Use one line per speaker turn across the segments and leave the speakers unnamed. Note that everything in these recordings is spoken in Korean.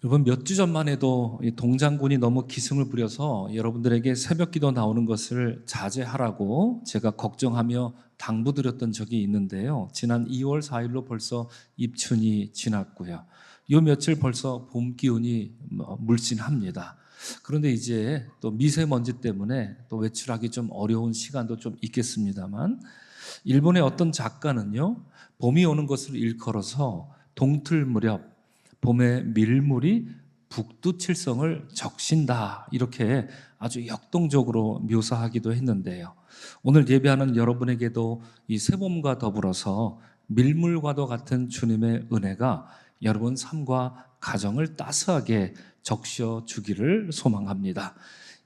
여러분, 몇 주 전만 해도 이 동장군이 너무 기승을 부려서 여러분들에게 새벽 기도 나오는 것을 자제하라고 제가 걱정하며 당부드렸던 적이 있는데요. 지난 2월 4일로 벌써 입춘이 지났고요. 요 며칠 벌써 봄 기운이 물씬합니다. 그런데 이제 또 미세먼지 때문에 또 외출하기 좀 어려운 시간도 좀 있겠습니다만, 일본의 어떤 작가는요, 봄이 오는 것을 일컬어서 동틀 무렵 봄의 밀물이 북두칠성을 적신다, 이렇게 아주 역동적으로 묘사하기도 했는데요. 오늘 예배하는 여러분에게도 이 새봄과 더불어서 밀물과도 같은 주님의 은혜가 여러분 삶과 가정을 따스하게 적셔 주기를 소망합니다.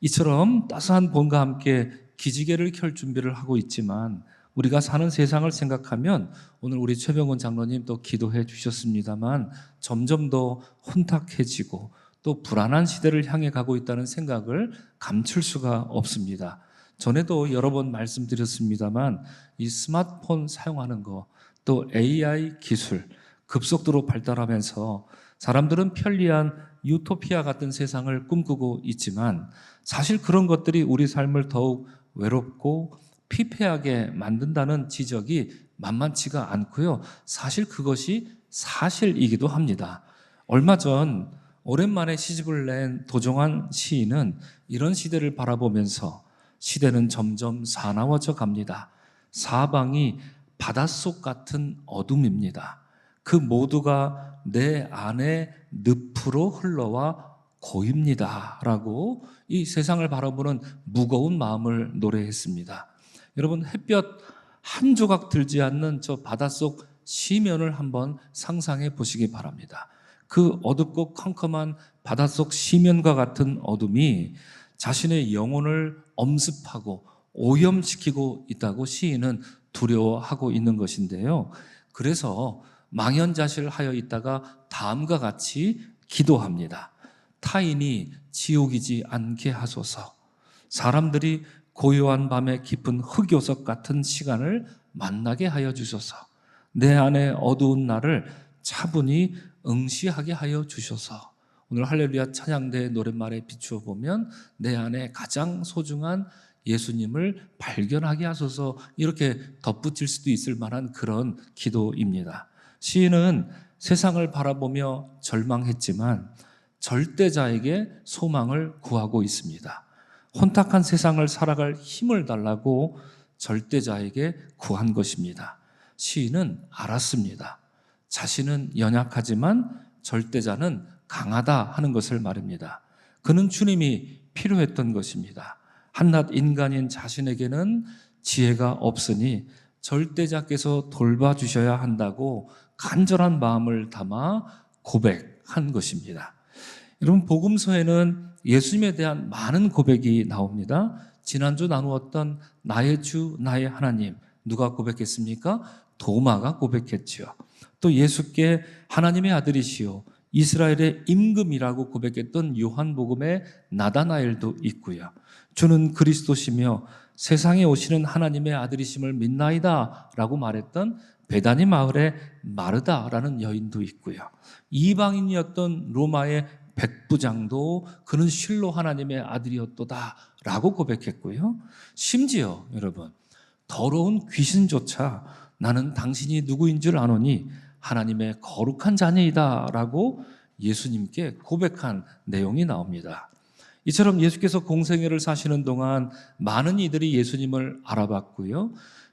이처럼 따스한 봄과 함께 기지개를 켤 준비를 하고 있지만, 우리가 사는 세상을 생각하면 오늘 우리 최병원 장로님 또 기도해 주셨습니다만, 점점 더 혼탁해지고 또 불안한 시대를 향해 가고 있다는 생각을 감출 수가 없습니다. 전에도 여러 번 말씀드렸습니다만, 이 스마트폰 사용하는 거, 또 AI 기술 급속도로 발달하면서 사람들은 편리한 유토피아 같은 세상을 꿈꾸고 있지만, 사실 그런 것들이 우리 삶을 더욱 외롭고 피폐하게 만든다는 지적이 만만치가 않고요. 사실 그것이 사실이기도 합니다. 얼마 전 오랜만에 시집을 낸 도종환 시인은 이런 시대를 바라보면서 시대는 점점 사나워져 갑니다. 사방이 바닷속 같은 어둠입니다. 그 모두가 내 안에 늪으로 흘러와 고입니다 라고 이 세상을 바라보는 무거운 마음을 노래했습니다. 여러분, 햇볕 한 조각 들지 않는 저 바닷속 시면을 한번 상상해 보시기 바랍니다. 그 어둡고 컴컴한 바닷속 시면과 같은 어둠이 자신의 영혼을 엄습하고 오염시키고 있다고 시인은 두려워하고 있는 것인데요. 그래서 망연자실하여 있다가 다음과 같이 기도합니다. 타인이 지옥이지 않게 하소서. 사람들이 고요한 밤의 깊은 흑요석 같은 시간을 만나게 하여 주소서. 내 안에 어두운 날을 차분히 응시하게 하여 주소서. 오늘 할렐루야 찬양대의 노랫말에 비추어 보면 내 안에 가장 소중한 예수님을 발견하게 하소서, 이렇게 덧붙일 수도 있을 만한 그런 기도입니다. 시인은 세상을 바라보며 절망했지만 절대자에게 소망을 구하고 있습니다. 혼탁한 세상을 살아갈 힘을 달라고 절대자에게 구한 것입니다. 시인은 알았습니다. 자신은 연약하지만 절대자는 강하다 하는 것을 말입니다. 그는 주님이 필요했던 것입니다. 한낱 인간인 자신에게는 지혜가 없으니 절대자께서 돌봐주셔야 한다고 간절한 마음을 담아 고백한 것입니다. 여러분, 복음서에는 예수님에 대한 많은 고백이 나옵니다. 지난주 나누었던 나의 주 나의 하나님, 누가 고백했습니까? 도마가 고백했죠. 또 예수께 하나님의 아들이시오 이스라엘의 임금이라고 고백했던 요한복음의 나다나엘도 있고요. 주는 그리스도시며 세상에 오시는 하나님의 아들이심을 믿나이다 라고 말했던 베다니 마을의 마르다라는 여인도 있고요. 이방인이었던 로마의 백부장도 그는 실로 하나님의 아들이었도다 라고 고백했고요. 심지어 여러분, 더러운 귀신조차 나는 당신이 누구인 줄 아노니 하나님의 거룩한 자녀이다 라고 예수님께 고백한 내용이 나옵니다. 이처럼 예수께서 공생애를 사시는 동안 많은 이들이 예수님을 알아봤고요.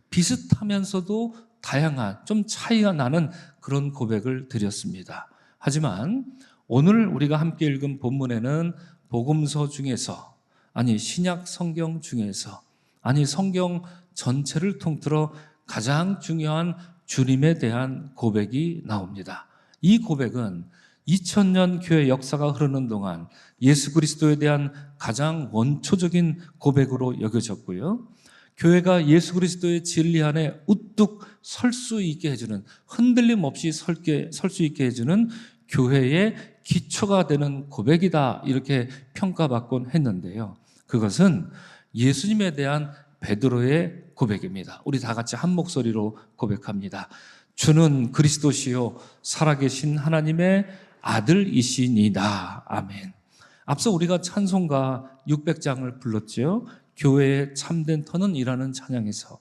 비슷하면서도 다양한 좀 차이가 나는 그런 고백을 드렸습니다. 하지만 오늘 우리가 함께 읽은 본문에는 복음서 중에서, 아니 신약 성경 중에서, 아니 성경 전체를 통틀어 가장 중요한 주님에 대한 고백이 나옵니다. 이 고백은 2000년 교회 역사가 흐르는 동안 예수 그리스도에 대한 가장 원초적인 고백으로 여겨졌고요. 교회가 예수 그리스도의 진리 안에 우뚝 설 수 있게 해주는, 흔들림 없이 설 수 있게 해주는 교회의 기초가 되는 고백이다, 이렇게 평가받곤 했는데요. 그것은 예수님에 대한 베드로의 고백입니다. 우리 다 같이 한 목소리로 고백합니다. 주는 그리스도시요 살아계신 하나님의 아들이시니라. 아멘. 앞서 우리가 찬송가 600장을 불렀죠. 교회의 참된 터는 이라는 찬양에서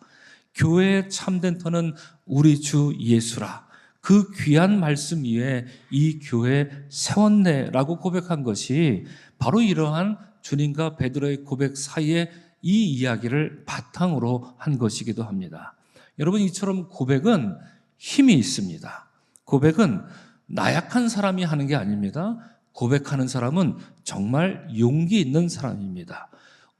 교회의 참된 터는 우리 주 예수라. 그 귀한 말씀 위에 이 교회 세웠네라고 고백한 것이 바로 이러한 주님과 베드로의 고백 사이에 이 이야기를 바탕으로 한 것이기도 합니다. 여러분, 이처럼 고백은 힘이 있습니다. 고백은 나약한 사람이 하는 게 아닙니다. 고백하는 사람은 정말 용기 있는 사람입니다.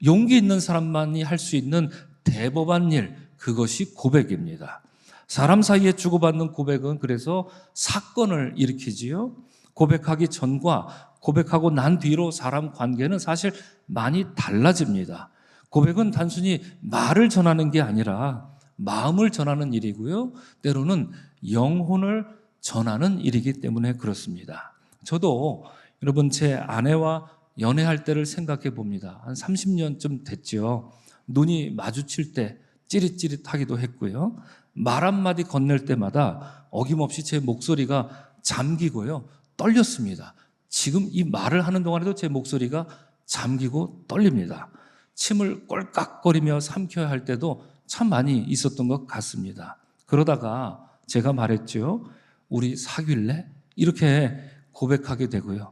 용기 있는 사람만이 할 수 있는 대범한 일, 그것이 고백입니다. 사람 사이에 주고받는 고백은 그래서 사건을 일으키지요. 고백하기 전과 고백하고 난 뒤로 사람 관계는 사실 많이 달라집니다. 고백은 단순히 말을 전하는 게 아니라 마음을 전하는 일이고요. 때로는 영혼을 전하는 일이기 때문에 그렇습니다. 저도 여러분 제 아내와 연애할 때를 생각해 봅니다. 한 30년쯤 됐죠. 눈이 마주칠 때 찌릿찌릿하기도 했고요. 말 한마디 건넬 때마다 어김없이 제 목소리가 잠기고요. 떨렸습니다. 지금 이 말을 하는 동안에도 제 목소리가 잠기고 떨립니다. 침을 꼴깍거리며 삼켜야 할 때도 참 많이 있었던 것 같습니다. 그러다가 제가 말했죠. 우리 사귈래? 이렇게 고백하게 되고요.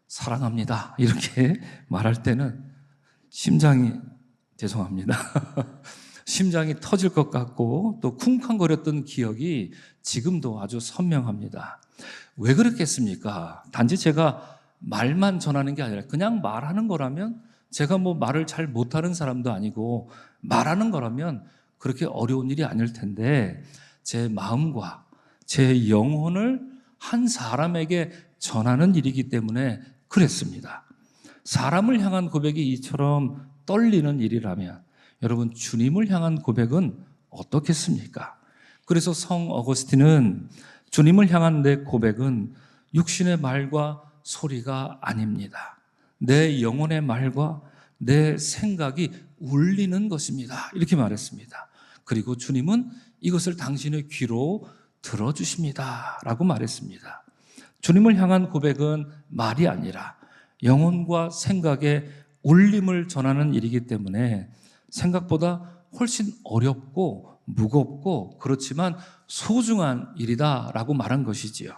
사랑합니다. 이렇게 말할 때는 심장이, 죄송합니다. 심장이 터질 것 같고 또 쿵쾅거렸던 기억이 지금도 아주 선명합니다. 왜 그랬겠습니까? 단지 제가 말만 전하는 게 아니라 그냥 말하는 거라면, 제가 뭐 말을 잘 못하는 사람도 아니고 말하는 거라면 그렇게 어려운 일이 아닐 텐데 제 마음과 제 영혼을 한 사람에게 전하는 일이기 때문에 그랬습니다. 사람을 향한 고백이 이처럼 떨리는 일이라면 여러분, 주님을 향한 고백은 어떻겠습니까? 그래서 성 어거스틴은 주님을 향한 내 고백은 육신의 말과 소리가 아닙니다. 내 영혼의 말과 내 생각이 울리는 것입니다. 이렇게 말했습니다. 그리고 주님은 이것을 당신의 귀로 들어주십니다. 라고 말했습니다. 주님을 향한 고백은 말이 아니라 영혼과 생각의 울림을 전하는 일이기 때문에 생각보다 훨씬 어렵고 무겁고 그렇지만 소중한 일이다라고 말한 것이지요.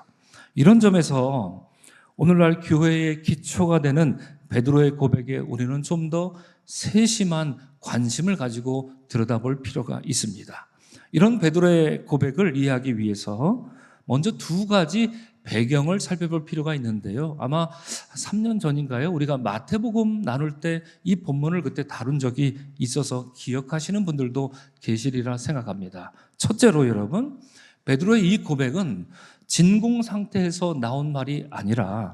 이런 점에서 오늘날 교회의 기초가 되는 베드로의 고백에 우리는 좀 더 세심한 관심을 가지고 들여다볼 필요가 있습니다. 이런 베드로의 고백을 이해하기 위해서 먼저 두 가지 배경을 살펴볼 필요가 있는데요. 아마 3년 전인가요? 우리가 마태복음 나눌 때 이 본문을 그때 다룬 적이 있어서 기억하시는 분들도 계시리라 생각합니다. 첫째로 여러분, 베드로의 이 고백은 진공 상태에서 나온 말이 아니라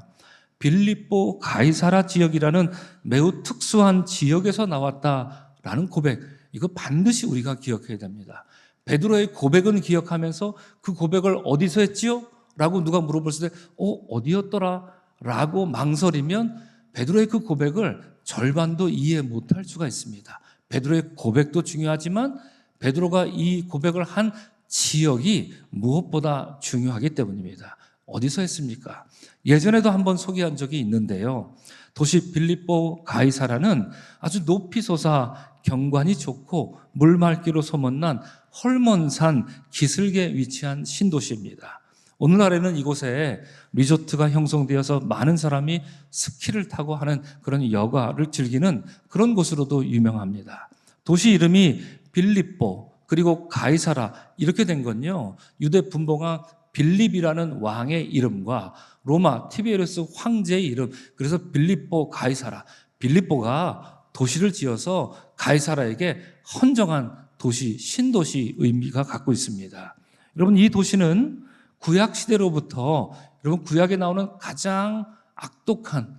빌립보 가이사라 지역이라는 매우 특수한 지역에서 나왔다라는 고백, 이거 반드시 우리가 기억해야 됩니다. 베드로의 고백은 기억하면서 그 고백을 어디서 했지요? 라고 누가 물어봤을 때 어디였더라? 라고 망설이면 베드로의 그 고백을 절반도 이해 못할 수가 있습니다. 베드로의 고백도 중요하지만 베드로가 이 고백을 한 지역이 무엇보다 중요하기 때문입니다. 어디서 했습니까? 예전에도 한번 소개한 적이 있는데요. 도시 빌립보 가이사라는 아주 높이 솟아 경관이 좋고 물맑기로 소문난 헐몬산 기슭에 위치한 신도시입니다. 오늘날에는 이곳에 리조트가 형성되어서 많은 사람이 스키를 타고 하는 그런 여가를 즐기는 그런 곳으로도 유명합니다. 도시 이름이 빌립보 그리고 가이사라 이렇게 된 건요, 유대 분봉왕 빌립이라는 왕의 이름과 로마 티베리우스 황제의 이름, 그래서 빌립보 가이사라, 빌립보가 도시를 지어서 가이사라에게 헌정한 도시, 신도시 의미가 갖고 있습니다. 여러분, 이 도시는 구약시대로부터 여러분 구약에 나오는 가장 악독한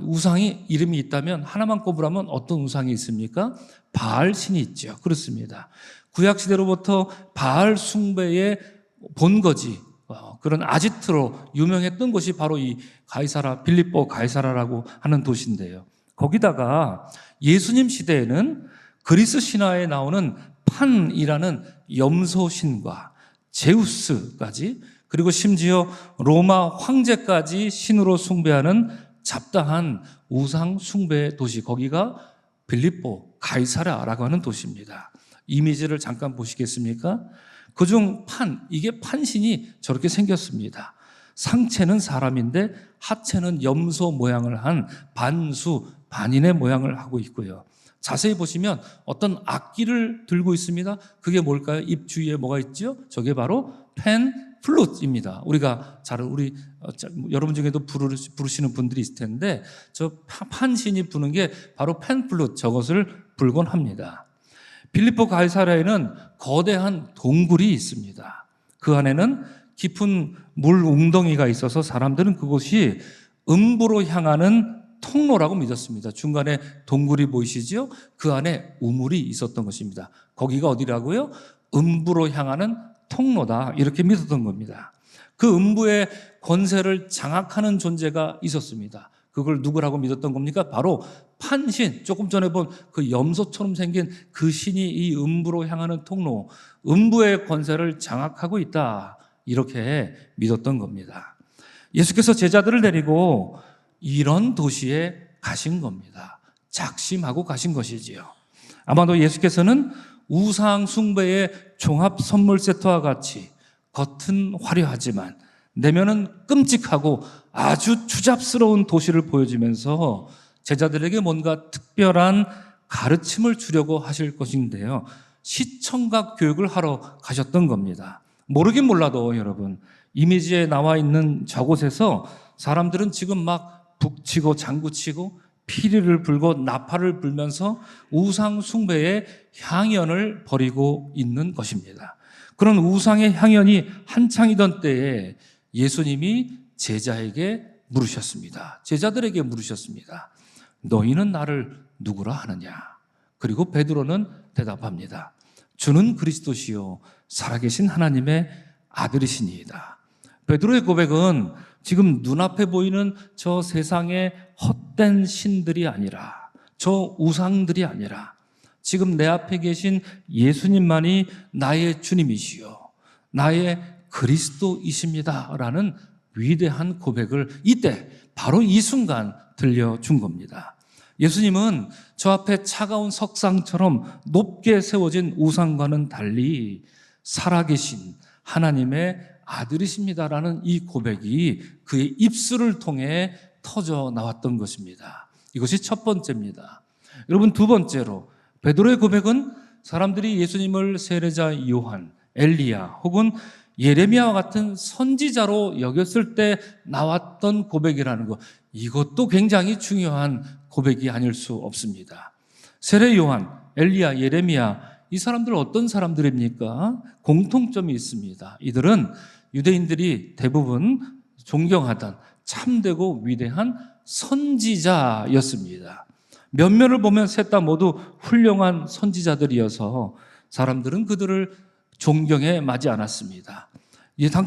우상이 이름이 있다면 하나만 꼽으라면 어떤 우상이 있습니까? 바알 신이 있죠. 그렇습니다. 구약시대로부터 바알 숭배의 본거지, 그런 아지트로 유명했던 곳이 바로 이 가이사라, 빌립보 가이사라라고 하는 도시인데요. 거기다가 예수님 시대에는 그리스 신화에 나오는 판이라는 염소신과 제우스까지, 그리고 심지어 로마 황제까지 신으로 숭배하는 잡다한 우상 숭배의 도시, 거기가 빌립보 가이사랴라고 하는 도시입니다. 이미지를 잠깐 보시겠습니까? 그중 이게 판신이 저렇게 생겼습니다. 상체는 사람인데 하체는 염소 모양을 한 반인의 모양을 하고 있고요. 자세히 보시면 어떤 악기를 들고 있습니다. 그게 뭘까요? 입 주위에 뭐가 있죠? 저게 바로 플룻입니다. 우리가 여러분 중에도 부르시는 분들이 있을 텐데 저 판신이 부는 게 바로 플룻, 저것을 불곤 합니다. 빌립보 가이사랴에는 거대한 동굴이 있습니다. 그 안에는 깊은 물 웅덩이가 있어서 사람들은 그곳이 음부로 향하는 통로라고 믿었습니다. 중간에 동굴이 보이시죠? 그 안에 우물이 있었던 것입니다. 거기가 어디라고요? 음부로 향하는 통로다, 이렇게 믿었던 겁니다. 그 음부의 권세를 장악하는 존재가 있었습니다. 그걸 누구라고 믿었던 겁니까? 바로 판신, 조금 전에 본 그 염소처럼 생긴 그 신이 이 음부로 향하는 통로, 음부의 권세를 장악하고 있다, 이렇게 믿었던 겁니다. 예수께서 제자들을 데리고 이런 도시에 가신 겁니다. 작심하고 가신 것이지요. 아마도 예수께서는 우상 숭배의 종합 선물 세트와 같이 겉은 화려하지만 내면은 끔찍하고 아주 추잡스러운 도시를 보여주면서 제자들에게 뭔가 특별한 가르침을 주려고 하실 것인데요. 시청각 교육을 하러 가셨던 겁니다. 모르긴 몰라도 여러분, 이미지에 나와 있는 저곳에서 사람들은 지금 막 북치고 장구치고 피리를 불고 나팔을 불면서 우상 숭배의 향연을 벌이고 있는 것입니다. 그런 우상의 향연이 한창이던 때에 예수님이 제자들에게 물으셨습니다. 너희는 나를 누구라 하느냐? 그리고 베드로는 대답합니다. 주는 그리스도시요 살아계신 하나님의 아들이시니이다. 베드로의 고백은 지금 눈앞에 보이는 저 세상의 헛된 신들이 아니라, 저 우상들이 아니라 지금 내 앞에 계신 예수님만이 나의 주님이시요 나의 그리스도이십니다 라는 위대한 고백을 이때 바로 이 순간 들려준 겁니다. 예수님은 저 앞에 차가운 석상처럼 높게 세워진 우상과는 달리 살아계신 하나님의 아들이십니다라는 이 고백이 그의 입술을 통해 터져 나왔던 것입니다. 이것이 첫 번째입니다. 여러분, 두 번째로 베드로의 고백은 사람들이 예수님을 세례자 요한, 엘리야 혹은 예레미야와 같은 선지자로 여겼을 때 나왔던 고백이라는 것, 이것도 굉장히 중요한 고백이 아닐 수 없습니다. 세례 요한, 엘리야, 예레미야, 이 사람들 어떤 사람들입니까? 공통점이 있습니다. 이들은 유대인들이 대부분 존경하던 참되고 위대한 선지자였습니다. 면면을 보면 셋 다 모두 훌륭한 선지자들이어서 사람들은 그들을 존경에 마지 않았습니다.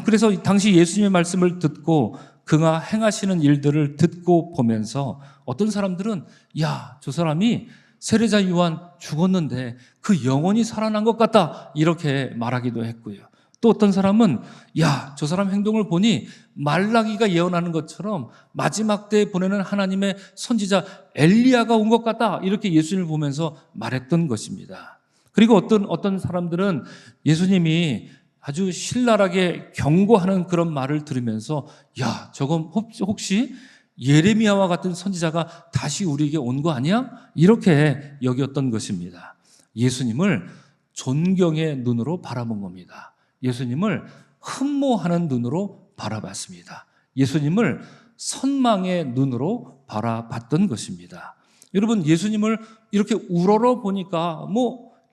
그래서 당시 예수님의 말씀을 듣고 그가 행하시는 일들을 듣고 보면서 어떤 사람들은 저 사람이 세례자 요한 죽었는데 그 영혼이 살아난 것 같다, 이렇게 말하기도 했고요. 또 어떤 사람은 저 사람 행동을 보니 말라기가 예언하는 것처럼 마지막 때에 보내는 하나님의 선지자 엘리야가 온 것 같다, 이렇게 예수님을 보면서 말했던 것입니다. 그리고 어떤 사람들은 예수님이 아주 신랄하게 경고하는 그런 말을 들으면서 저건 혹시 예레미야와 같은 선지자가 다시 우리에게 온 거 아니야? 이렇게 여겼던 것입니다. 예수님을 존경의 눈으로 바라본 겁니다. 예수님을 흠모하는 눈으로 바라봤습니다. 예수님을 선망의 눈으로 바라봤던 것입니다. 여러분, 예수님을 이렇게 우러러 보니까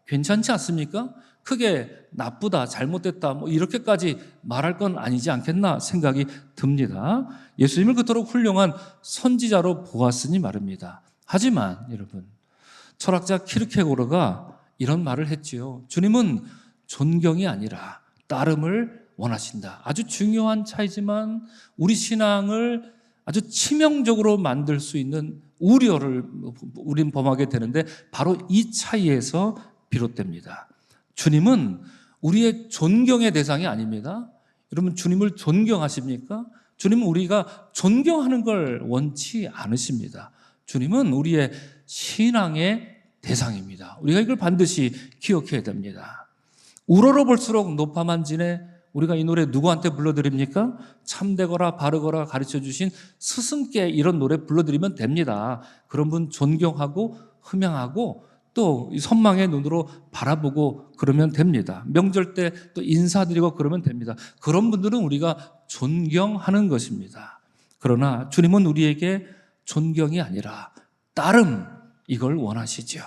괜찮지 않습니까? 크게 나쁘다, 잘못됐다, 이렇게까지 말할 건 아니지 않겠나 생각이 듭니다. 예수님을 그토록 훌륭한 선지자로 보았으니 말입니다. 하지만 여러분, 철학자 키르케고르가 이런 말을 했지요. 주님은 존경이 아니라 따름을 원하신다. 아주 중요한 차이지만 우리 신앙을 아주 치명적으로 만들 수 있는 우려를 우린 범하게 되는데 바로 이 차이에서 비롯됩니다. 주님은 우리의 존경의 대상이 아닙니다. 여러분, 주님을 존경하십니까? 주님은 우리가 존경하는 걸 원치 않으십니다. 주님은 우리의 신앙의 대상입니다. 우리가 이걸 반드시 기억해야 됩니다. 우러러 볼수록 높아만지네. 우리가 이 노래 누구한테 불러드립니까? 참되거라 바르거라 가르쳐주신 스승께 이런 노래 불러드리면 됩니다. 그런 분 존경하고 흠양하고 또 선망의 눈으로 바라보고 그러면 됩니다. 명절 때 또 인사드리고 그러면 됩니다. 그런 분들은 우리가 존경하는 것입니다. 그러나 주님은 우리에게 존경이 아니라 따름, 이걸 원하시죠.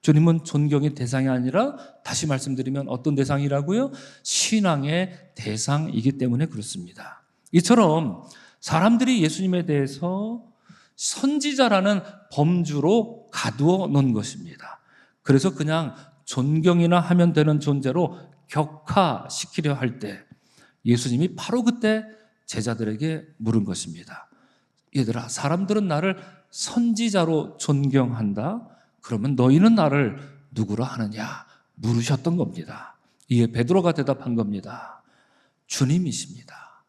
주님은 존경의 대상이 아니라, 다시 말씀드리면 어떤 대상이라고요? 신앙의 대상이기 때문에 그렇습니다. 이처럼 사람들이 예수님에 대해서 선지자라는 범주로 가두어 놓은 것입니다. 그래서 그냥 존경이나 하면 되는 존재로 격화시키려 할 때 예수님이 바로 그때 제자들에게 물은 것입니다. 얘들아, 사람들은 나를 선지자로 존경한다. 그러면 너희는 나를 누구로 하느냐? 물으셨던 겁니다. 이에 베드로가 대답한 겁니다. 주님이십니다.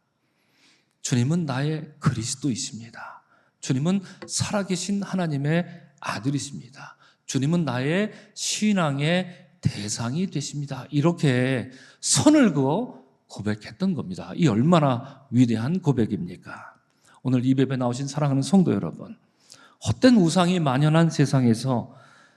주님은 나의 그리스도이십니다. 주님은 살아계신 하나님의 아들이십니다. 주님은 나의 신앙의 대상이 되십니다. 이렇게 선을 그어 고백했던 겁니다. 이 얼마나 위대한 고백입니까? 오늘 이 예배에 나오신 사랑하는 성도 여러분, 헛된 우상이 만연한 세상에서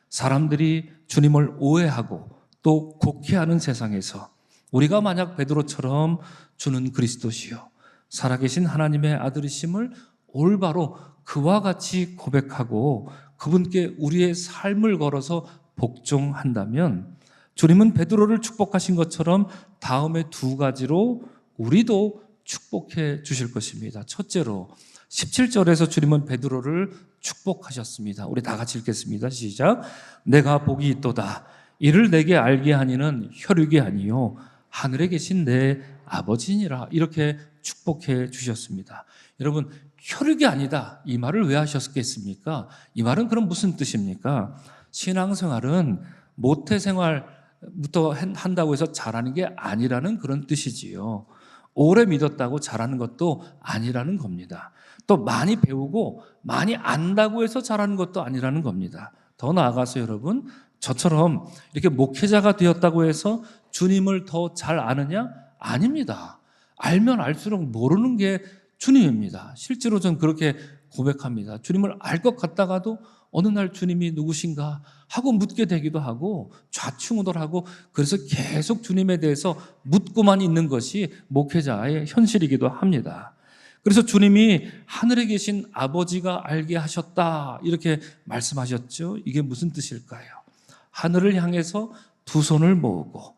사람들이 주님을 오해하고 또 곡해하는 세상에서 우리가 만약 베드로처럼 주는 그리스도시요 살아계신 하나님의 아들이심을 올바로 그와 같이 고백하고 그분께 우리의 삶을 걸어서 복종한다면 주님은 베드로를 축복하신 것처럼 다음에 두 가지로 우리도 축복해 주실 것입니다. 첫째로 17절에서 주님은 베드로를 축복하셨습니다. 우리 다 같이 읽겠습니다. 시작. 내가 복이 있도다. 이를 내게 알게 하니는 혈육이 아니요 하늘에 계신 내 아버지니라. 이렇게 축복해 주셨습니다. 여러분, 혈육이 아니다, 이 말을 왜 하셨겠습니까? 이 말은 그럼 무슨 뜻입니까? 신앙생활은 모태생활부터 한다고 해서 잘하는 게 아니라는 그런 뜻이지요. 오래 믿었다고 잘하는 것도 아니라는 겁니다. 또 많이 배우고 많이 안다고 해서 잘하는 것도 아니라는 겁니다. 더 나아가서 여러분, 저처럼 이렇게 목회자가 되었다고 해서 주님을 더 잘 아느냐? 아닙니다. 알면 알수록 모르는 게 주님입니다. 실제로 전 그렇게 고백합니다. 주님을 알 것 같다가도 어느 날 주님이 누구신가 하고 묻게 되기도 하고 좌충우돌하고, 그래서 계속 주님에 대해서 묻고만 있는 것이 목회자의 현실이기도 합니다. 그래서 주님이 하늘에 계신 아버지가 알게 하셨다 이렇게 말씀하셨죠. 이게 무슨 뜻일까요? 하늘을 향해서 두 손을 모으고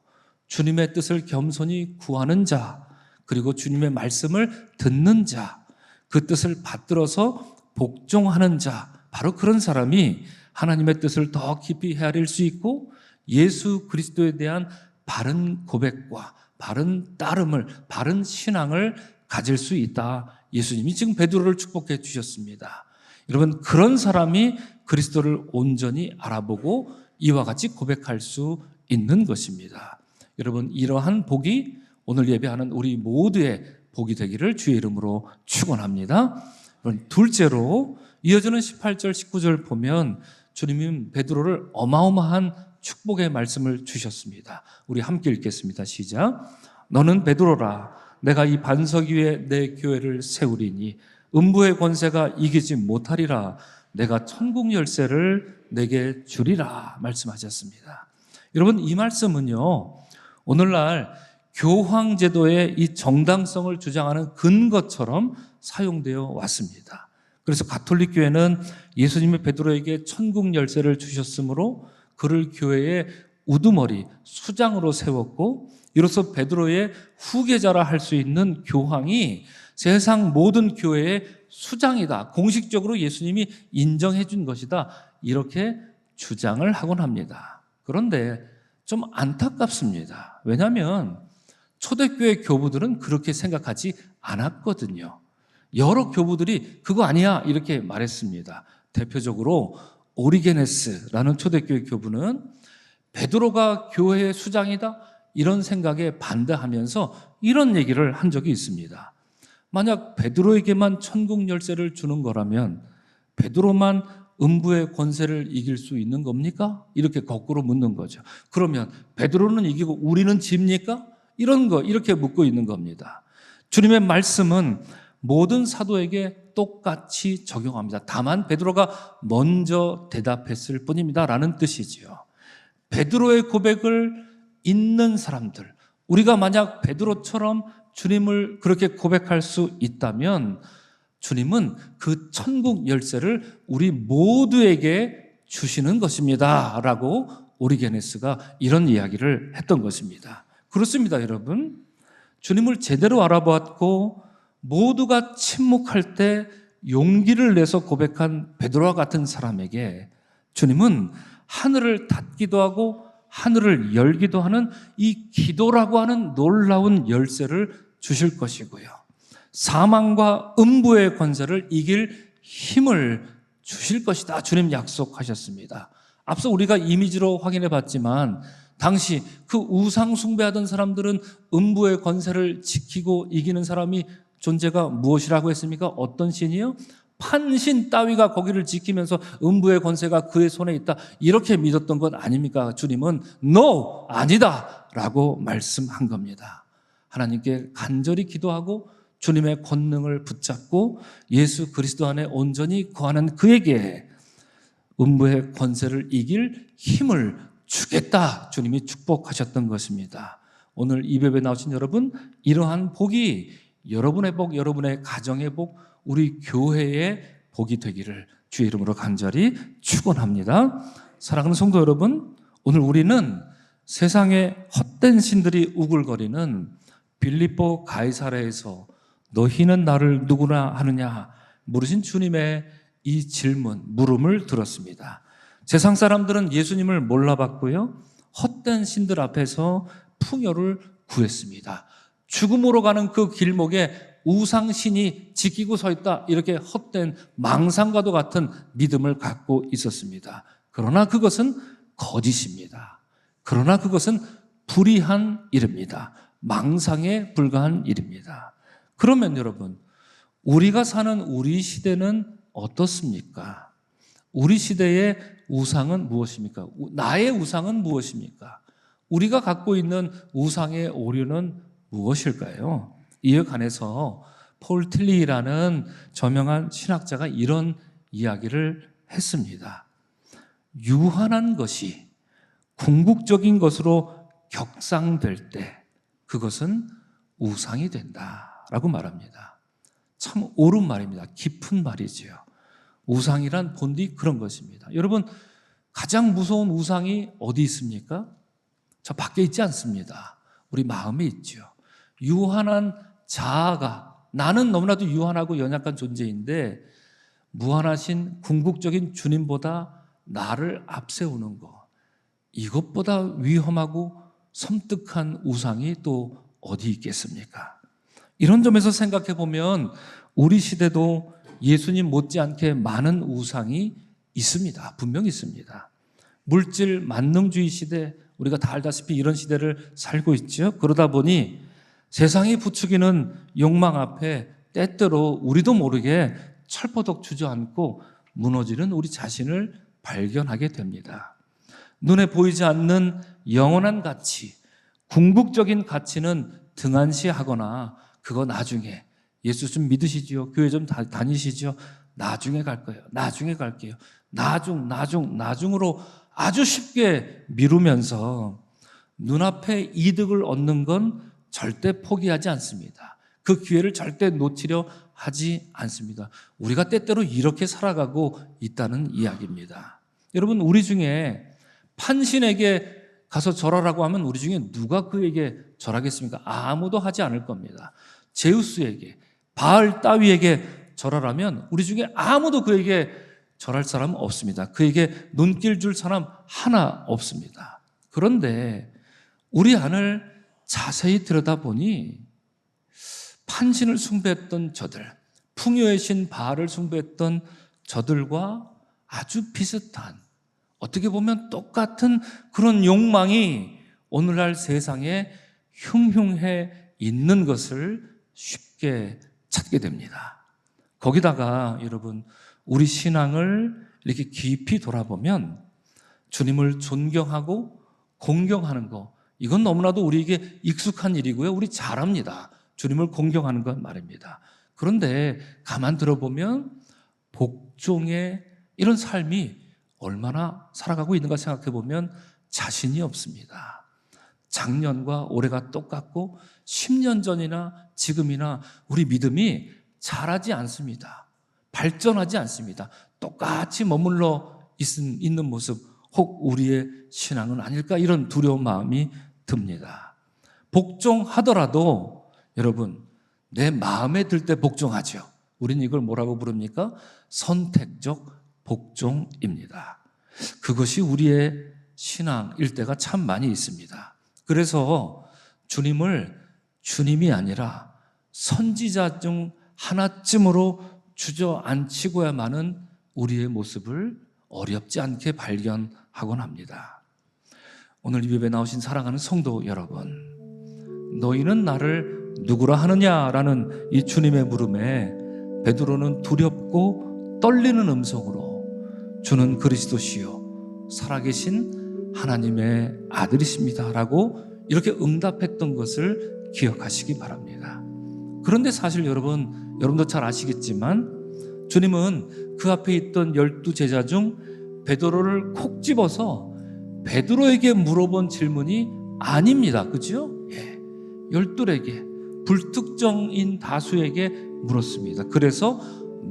주님의 뜻을 겸손히 구하는 자, 그리고 주님의 말씀을 듣는 자, 그 뜻을 받들어서 복종하는 자, 바로 그런 사람이 하나님의 뜻을 더 깊이 헤아릴 수 있고 예수 그리스도에 대한 바른 고백과 바른 따름을, 바른 신앙을 가질 수 있다. 예수님이 지금 베드로를 축복해 주셨습니다. 여러분, 그런 사람이 그리스도를 온전히 알아보고 이와 같이 고백할 수 있는 것입니다. 여러분, 이러한 복이 오늘 예배하는 우리 모두의 복이 되기를 주의 이름으로 축원합니다. 둘째로 이어지는 18절 19절 보면 주님은 베드로를 어마어마한 축복의 말씀을 주셨습니다. 우리 함께 읽겠습니다. 시작. 너는 베드로라. 내가 이 반석 위에 내 교회를 세우리니 음부의 권세가 이기지 못하리라. 내가 천국 열쇠를 내게 주리라 말씀하셨습니다. 여러분, 이 말씀은요, 오늘날 교황제도의 이 정당성을 주장하는 근거처럼 사용되어 왔습니다. 그래서 가톨릭 교회는 예수님이 베드로에게 천국 열쇠를 주셨으므로 그를 교회의 우두머리, 수장으로 세웠고, 이로써 베드로의 후계자라 할 수 있는 교황이 세상 모든 교회의 수장이다, 공식적으로 예수님이 인정해 준 것이다, 이렇게 주장을 하곤 합니다. 그런데 좀 안타깝습니다. 왜냐하면 초대교회 교부들은 그렇게 생각하지 않았거든요. 여러 교부들이 그거 아니야 이렇게 말했습니다. 대표적으로 오리게네스라는 초대교회 교부는 베드로가 교회의 수장이다, 이런 생각에 반대하면서 이런 얘기를 한 적이 있습니다. 만약 베드로에게만 천국 열쇠를 주는 거라면 베드로만 음부의 권세를 이길 수 있는 겁니까? 이렇게 거꾸로 묻는 거죠. 그러면 베드로는 이기고 우리는 집니까? 이렇게 묻고 있는 겁니다. 주님의 말씀은 모든 사도에게 똑같이 적용합니다. 다만 베드로가 먼저 대답했을 뿐입니다. 라는 뜻이지요. 베드로의 고백을 있는 사람들, 우리가 만약 베드로처럼 주님을 그렇게 고백할 수 있다면 주님은 그 천국 열쇠를 우리 모두에게 주시는 것입니다. 라고 오리게네스가 이런 이야기를 했던 것입니다. 그렇습니다, 여러분. 주님을 제대로 알아보았고 모두가 침묵할 때 용기를 내서 고백한 베드로와 같은 사람에게 주님은 하늘을 닫기도 하고 하늘을 열기도 하는 이 기도라고 하는 놀라운 열쇠를 주실 것이고요. 사망과 음부의 권세를 이길 힘을 주실 것이다. 주님 약속하셨습니다. 앞서 우리가 이미지로 확인해 봤지만 당시 그 우상 숭배하던 사람들은 음부의 권세를 지키고 이기는 사람이 존재가 무엇이라고 했습니까? 어떤 신이요? 판신 따위가 거기를 지키면서 음부의 권세가 그의 손에 있다. 이렇게 믿었던 것 아닙니까? 주님은 No! 아니다! 라고 말씀한 겁니다. 하나님께 간절히 기도하고 주님의 권능을 붙잡고 예수 그리스도 안에 온전히 거하는 그에게 음부의 권세를 이길 힘을 주겠다. 주님이 축복하셨던 것입니다. 오늘 이 예배에 나오신 여러분, 이러한 복이 여러분의 복, 여러분의 가정의 복, 우리 교회의 복이 되기를 주의 이름으로 간절히 축원합니다. 사랑하는 성도 여러분, 오늘 우리는 세상에 헛된 신들이 우글거리는 빌립보 가이사랴에서 너희는 나를 누구나 하느냐 물으신 주님의 이 질문, 물음을 들었습니다. 세상 사람들은 예수님을 몰라봤고요, 헛된 신들 앞에서 풍요를 구했습니다. 죽음으로 가는 그 길목에 우상신이 지키고 서 있다, 이렇게 헛된 망상과도 같은 믿음을 갖고 있었습니다. 그러나 그것은 거짓입니다. 그러나 그것은 불의한 일입니다. 망상에 불과한 일입니다. 그러면 여러분, 우리가 사는 우리 시대는 어떻습니까? 우리 시대의 우상은 무엇입니까? 나의 우상은 무엇입니까? 우리가 갖고 있는 우상의 오류는 무엇일까요? 이에 관해서 폴 틸리라는 저명한 신학자가 이런 이야기를 했습니다. 유한한 것이 궁극적인 것으로 격상될 때 그것은 우상이 된다라고 말합니다. 참 옳은 말입니다. 깊은 말이지요. 우상이란 본디 그런 것입니다. 여러분, 가장 무서운 우상이 어디 있습니까? 저 밖에 있지 않습니다. 우리 마음에 있죠. 유한한 자아가, 나는 너무나도 유한하고 연약한 존재인데 무한하신 궁극적인 주님보다 나를 앞세우는 것, 이것보다 위험하고 섬뜩한 우상이 또 어디 있겠습니까? 이런 점에서 생각해 보면 우리 시대도 예수님 못지않게 많은 우상이 있습니다. 분명히 있습니다. 물질 만능주의 시대, 우리가 다 알다시피 이런 시대를 살고 있죠. 그러다 보니 세상이 부추기는 욕망 앞에 때때로 우리도 모르게 철퍼덕 주저앉고 무너지는 우리 자신을 발견하게 됩니다. 눈에 보이지 않는 영원한 가치, 궁극적인 가치는 등한시하거나 그거 나중에, 예수 좀 믿으시지요? 교회 좀 다니시죠? 나중에 갈 거예요. 나중에 갈게요. 나중으로 아주 쉽게 미루면서 눈앞에 이득을 얻는 건 절대 포기하지 않습니다. 그 기회를 절대 놓치려 하지 않습니다. 우리가 때때로 이렇게 살아가고 있다는 이야기입니다. 여러분, 우리 중에 판신에게 가서 절하라고 하면 우리 중에 누가 그에게 절하겠습니까? 아무도 하지 않을 겁니다. 제우스에게, 바알 따위에게 절하라면 우리 중에 아무도 그에게 절할 사람은 없습니다. 그에게 눈길 줄 사람 하나 없습니다. 그런데 우리 안을 자세히 들여다보니 판신을 숭배했던 저들, 풍요의 신 바알을 숭배했던 저들과 아주 비슷한, 어떻게 보면 똑같은 그런 욕망이 오늘날 세상에 흉흉해 있는 것을 쉽게 찾게 됩니다. 거기다가 여러분, 우리 신앙을 이렇게 깊이 돌아보면 주님을 존경하고 공경하는 거, 이건 너무나도 우리에게 익숙한 일이고요. 우리 잘합니다. 주님을 공경하는 건 말입니다. 그런데 가만 들어보면 복종의 이런 삶이 얼마나 살아가고 있는가 생각해 보면 자신이 없습니다. 작년과 올해가 똑같고 10년 전이나 지금이나 우리 믿음이 자라지 않습니다. 발전하지 않습니다. 똑같이 머물러 있는 모습, 혹 우리의 신앙은 아닐까, 이런 두려운 마음이 듭니다. 복종하더라도 여러분, 내 마음에 들 때 복종하죠. 우린 이걸 뭐라고 부릅니까? 선택적 복종입니다. 그것이 우리의 신앙일 때가 참 많이 있습니다. 그래서 주님을 주님이 아니라 선지자 중 하나쯤으로 주저앉히고야만은 우리의 모습을 어렵지 않게 발견하곤 합니다. 오늘 이 예배에 나오신 사랑하는 성도 여러분, 너희는 나를 누구라 하느냐라는 이 주님의 물음에 베드로는 두렵고 떨리는 음성으로 주는 그리스도시요 살아계신 하나님의 아들이십니다 라고 이렇게 응답했던 것을 기억하시기 바랍니다. 그런데 사실 여러분도 잘 아시겠지만 주님은 그 앞에 있던 12제자 중 베드로를 콕 집어서 베드로에게 물어본 질문이 아닙니다. 그죠? 12에게, 불특정인 다수에게 물었습니다. 그래서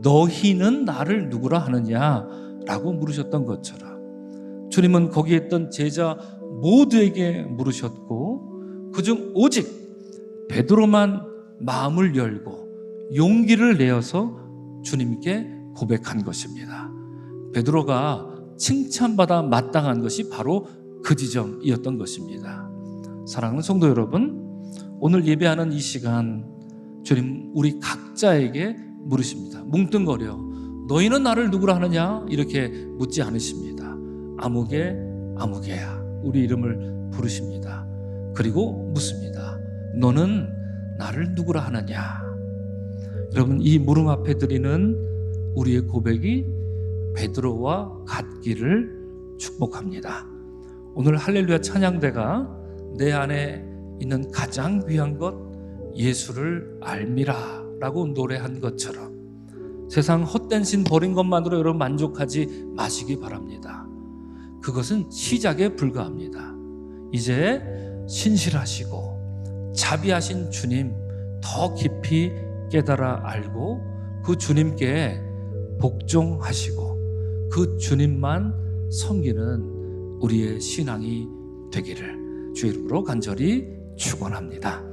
너희는 나를 누구라 하느냐라고 물으셨던 것처럼 주님은 거기에 있던 제자 모두에게 물으셨고 그중 오직 베드로만 마음을 열고 용기를 내어서 주님께 고백한 것입니다. 베드로가 칭찬받아 마땅한 것이 바로 그 지점이었던 것입니다. 사랑하는 성도 여러분, 오늘 예배하는 이 시간 주님 우리 각자에게 물으십니다. 뭉뚱거려 너희는 나를 누구라 하느냐 이렇게 묻지 않으십니다. 아무개 아무개야 우리 이름을 부르십니다. 그리고 묻습니다. 너는 나를 누구라 하느냐. 여러분, 이 물음 앞에 드리는 우리의 고백이 베드로와 같기를 축복합니다. 오늘 할렐루야 찬양대가 내 안에 있는 가장 귀한 것 예수를 알미라 라고 노래한 것처럼 세상 헛된 신 버린 것만으로 여러분 만족하지 마시기 바랍니다. 그것은 시작에 불과합니다. 이제 신실하시고 자비하신 주님 더 깊이 깨달아 알고 그 주님께 복종하시고 그 주님만 섬기는 우리의 신앙이 되기를 주의 이름으로 간절히 축원합니다.